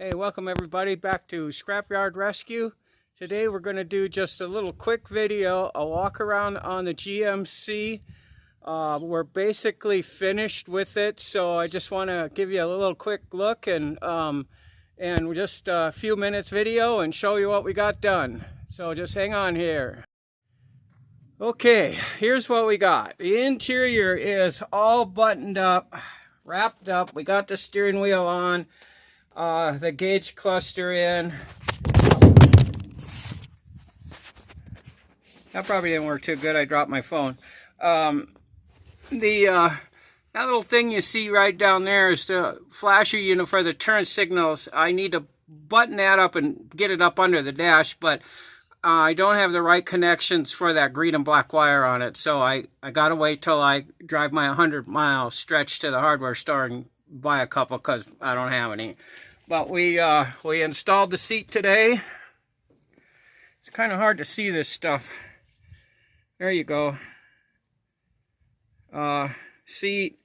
Hey, welcome everybody back to Scrapyard Rescue. Today we're going to do just a little quick video, a walk around on the GMC. We're basically finished with it, so I just want to give you a little quick look and just a few minutes video and show you what we got done. So just hang on here. Okay, here's what we got. The interior is all buttoned up, wrapped up. We got the steering wheel on. The gauge cluster in. That probably didn't work too good. I dropped my phone. That little thing you see right down there is the flasher unit for the turn signals. I need to button that up and get it up under the dash, but I don't have the right connections for that green and black wire on it, so I gotta wait till I drive my 100-mile stretch to the hardware store and buy a couple because I don't have any. But we installed the seat today. It's kind of hard to see this stuff. There you go. Seat.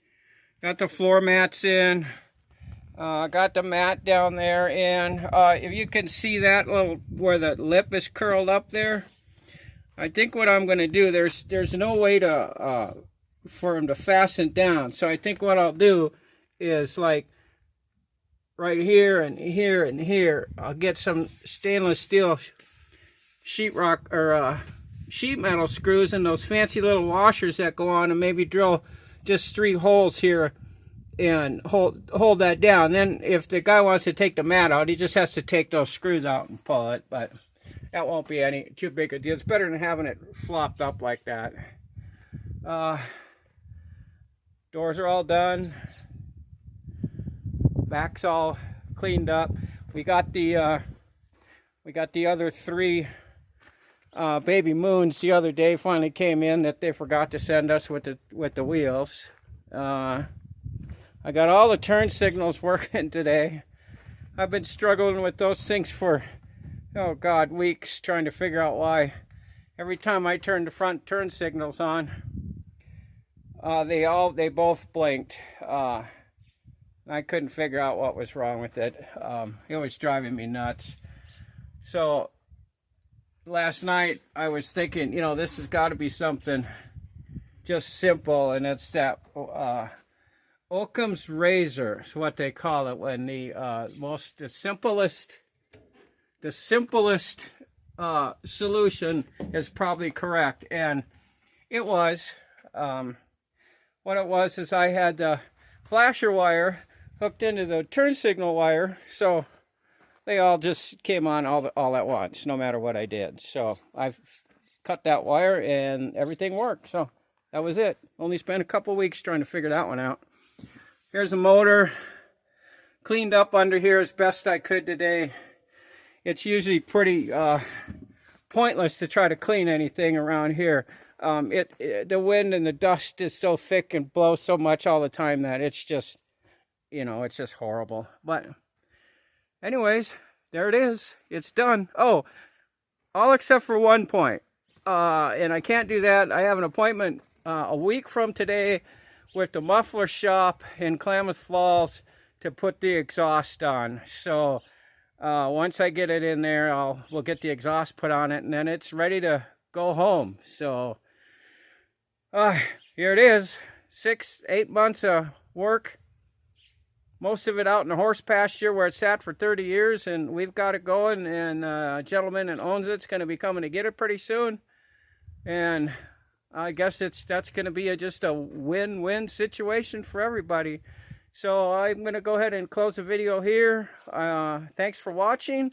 Got the floor mats in. Got the mat down there. And if you can see that little where the lip is curled up there, I think what I'm going to do, there's no way to for them to fasten down. So I think what I'll do is like right here and here and here, I'll get some stainless steel sheetrock or sheet metal screws and those fancy little washers that go on, and maybe drill just 3 holes here and hold that down. Then if the guy wants to take the mat out, he just has to take those screws out and pull it, but that won't be any too big a deal. It's better than having it flopped up like that. Doors are all done. Back's all cleaned up. We got the other 3 baby moons the other day finally came in that they forgot to send us with the wheels. I got all the turn signals working today. I've been struggling with those things for, oh God, weeks, trying to figure out why every time I turn the front turn signals on, they both blinked. I couldn't figure out what was wrong with it. It was driving me nuts. So last night I was thinking, you know, this has got to be something just simple, and it's that Occam's razor is what they call it, when the simplest solution is probably correct. And it was, what it was is I had the flasher wire hooked into the turn signal wire, so they all just came on all at once, no matter what I did. So I've cut that wire and everything worked. So that was it. Only spent a couple weeks trying to figure that one out. Here's the motor. Cleaned up under here as best I could today. It's usually pretty pointless to try to clean anything around here. The wind and the dust is so thick and blows so much all the time that it's just, you know, it's just horrible. But anyways, there it is. It's done. Oh, all except for one point. And I can't do that. I have an appointment a week from today with the muffler shop in Klamath Falls to put the exhaust on. So once I get it in there, we'll get the exhaust put on it, and then it's ready to go home. So here it is. 6-8 months of work. Most of it out in the horse pasture where it sat for 30 years, and we've got it going, and a gentleman that owns it's going to be coming to get it pretty soon. And I guess that's going to be just a win-win situation for everybody. So I'm going to go ahead and close the video here. Thanks for watching.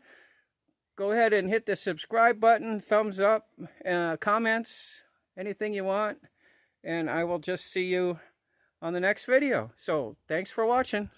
Go ahead and hit the subscribe button, thumbs up, comments, anything you want. And I will just see you on the next video. So thanks for watching.